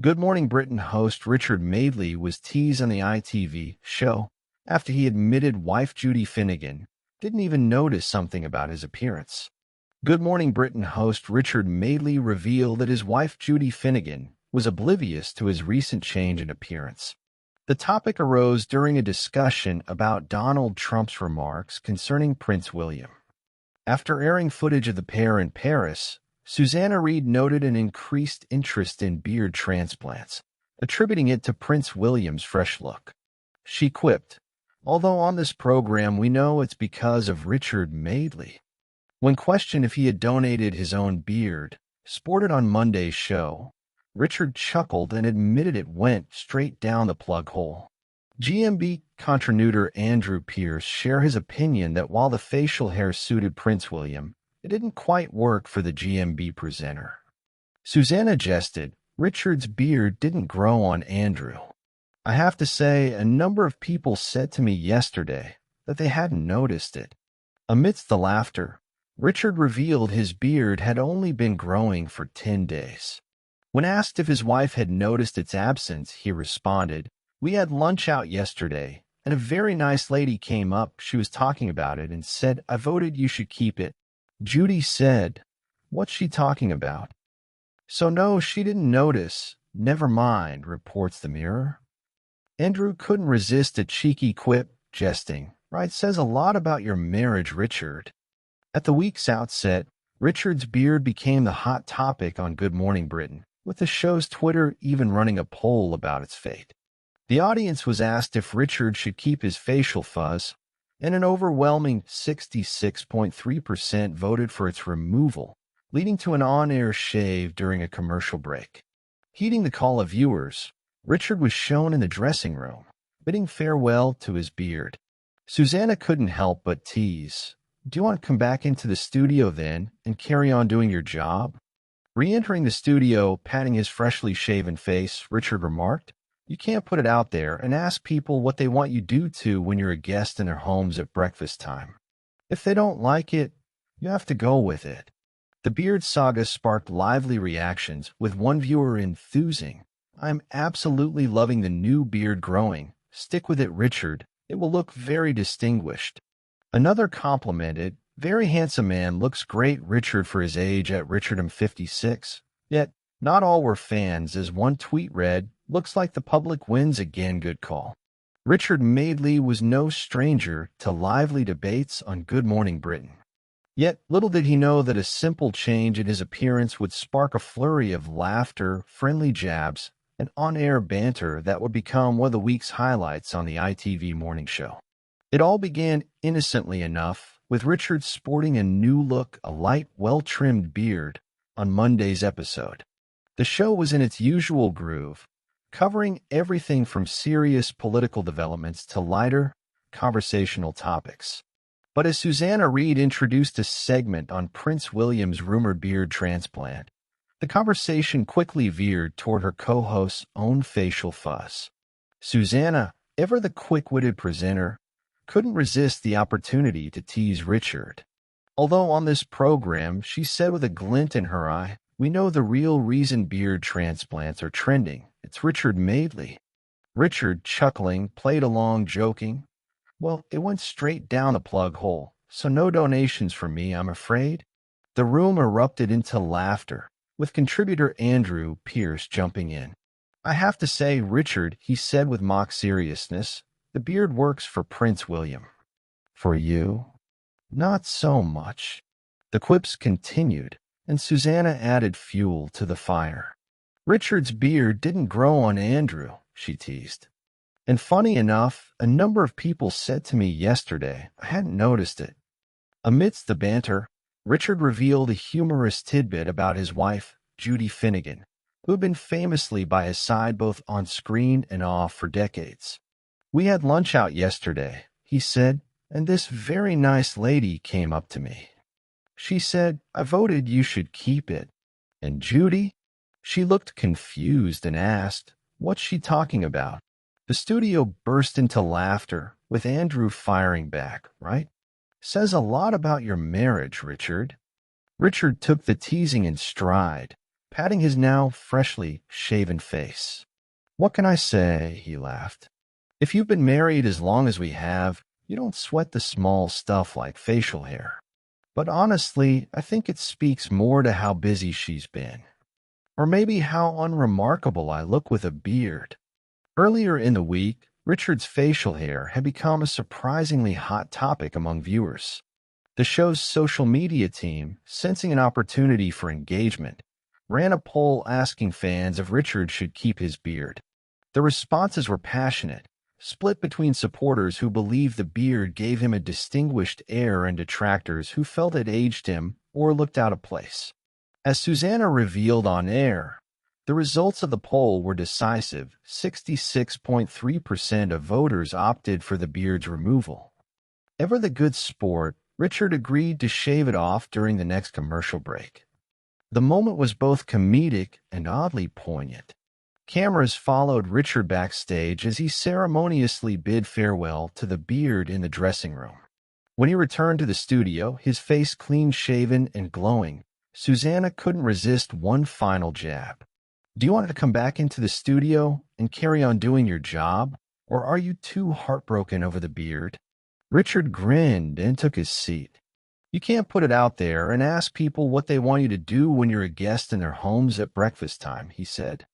Good Morning Britain host Richard Madeley was teased on the ITV show after he admitted wife Judy Finnegan didn't even notice something about his appearance. Good Morning Britain host Richard Madeley revealed that his wife Judy Finnegan was oblivious to his recent change in appearance. The topic arose during a discussion about Donald Trump's remarks concerning Prince William. After airing footage of the pair in Paris, Susanna Reid noted an increased interest in beard transplants, attributing it to Prince William's fresh look. She quipped, "Although on this program we know it's because of Richard Madeley." When questioned if he had donated his own beard, sported on Monday's show, Richard chuckled and admitted it went straight down the plug hole. GMB contributor Andrew Pierce shared his opinion that while the facial hair suited Prince William, it didn't quite work for the GMB presenter. Susanna jested, "Richard's beard didn't grow on Andrew. I have to say, a number of people said to me yesterday that they hadn't noticed it." Amidst the laughter, Richard revealed his beard had only been growing for 10 days. When asked if his wife had noticed its absence, he responded, "We had lunch out yesterday, and a very nice lady came up. She was talking about it and said, 'I voted you should keep it.'" Judy said, "What's she talking about?" "So no, she didn't notice. Never mind," reports the Mirror. Andrew couldn't resist a cheeky quip, jesting, "Right, says a lot about your marriage, Richard." At the week's outset, Richard's beard became the hot topic on Good Morning Britain, with the show's Twitter even running a poll about its fate. The audience was asked if Richard should keep his facial fuzz, and an overwhelming 66.3% voted for its removal, leading to an on-air shave during a commercial break. Heeding the call of viewers, Richard was shown in the dressing room, bidding farewell to his beard. Susanna couldn't help but tease, "Do you want to come back into the studio then and carry on doing your job?" Re-entering the studio, patting his freshly shaven face, Richard remarked, "You can't put it out there and ask people what they want you to when you're a guest in their homes at breakfast time. If they don't like it, you have to go with it." The beard saga sparked lively reactions, with one viewer enthusing, "I'm absolutely loving the new beard growing. Stick with it, Richard. It will look very distinguished." Another complimented, "Very handsome man, looks great, Richard, for his age at Richard I'm 56. Yet, not all were fans, as one tweet read, "Looks like the public wins again, good call." Richard Madeley was no stranger to lively debates on Good Morning Britain. Yet, little did he know that a simple change in his appearance would spark a flurry of laughter, friendly jabs, and on-air banter that would become one of the week's highlights on the ITV morning show. It all began innocently enough, with Richard sporting a new look, a light, well-trimmed beard, on Monday's episode. The show was in its usual groove, covering everything from serious political developments to lighter, conversational topics. But as Susanna Reid introduced a segment on Prince William's rumored beard transplant, the conversation quickly veered toward her co-host's own facial fuss. Susanna, ever the quick-witted presenter, couldn't resist the opportunity to tease Richard. Although on this program, she said with a glint in her eye, "We know the real reason beard transplants are trending. It's Richard Madeley." Richard, chuckling, played along, joking, "Well, it went straight down the plug hole, so no donations for me, I'm afraid." The room erupted into laughter, with contributor Andrew Pierce jumping in. "I have to say, Richard," he said with mock seriousness, "the beard works for Prince William. For you, not so much." The quips continued, and Susanna added fuel to the fire. "Richard's beard didn't grow on Andrew," she teased. "And funny enough, a number of people said to me yesterday I hadn't noticed it." Amidst the banter, Richard revealed a humorous tidbit about his wife, Judy Finnegan, who had been famously by his side both on screen and off for decades. "We had lunch out yesterday," he said, "and this very nice lady came up to me. She said, 'I voted you should keep it.' And Judy?" She looked confused and asked, "What's she talking about?" The studio burst into laughter, with Andrew firing back, "Right? Says a lot about your marriage, Richard." Richard took the teasing in stride, patting his now freshly shaven face. "What can I say?" he laughed. "If you've been married as long as we have, you don't sweat the small stuff like facial hair. But honestly, I think it speaks more to how busy she's been. Or maybe how unremarkable I look with a beard." Earlier in the week, Richard's facial hair had become a surprisingly hot topic among viewers. The show's social media team, sensing an opportunity for engagement, ran a poll asking fans if Richard should keep his beard. The responses were passionate, split between supporters who believed the beard gave him a distinguished air and detractors who felt it aged him or looked out of place. As Susanna revealed on air, the results of the poll were decisive. 66.3% of voters opted for the beard's removal. Ever the good sport, Richard agreed to shave it off during the next commercial break. The moment was both comedic and oddly poignant. Cameras followed Richard backstage as he ceremoniously bid farewell to the beard in the dressing room. When he returned to the studio, his face clean-shaven and glowing, Susanna couldn't resist one final jab. "Do you want to come back into the studio and carry on doing your job, or are you too heartbroken over the beard?" Richard grinned and took his seat. "You can't put it out there and ask people what they want you to do when you're a guest in their homes at breakfast time," he said.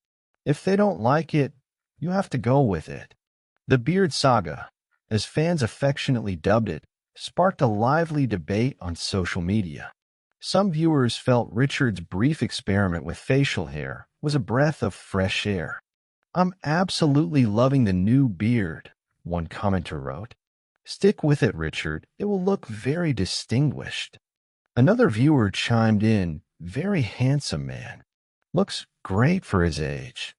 "If they don't like it, you have to go with it." The beard saga, as fans affectionately dubbed it, sparked a lively debate on social media. Some viewers felt Richard's brief experiment with facial hair was a breath of fresh air. "I'm absolutely loving the new beard," one commenter wrote. "Stick with it, Richard. It will look very distinguished." Another viewer chimed in, "Very handsome man. Looks great for his age."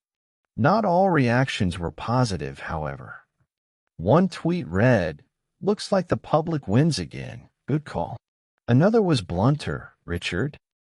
Not all reactions were positive, however. One tweet read, "Looks like the public wins again. Good call." Another was blunter. "Richard,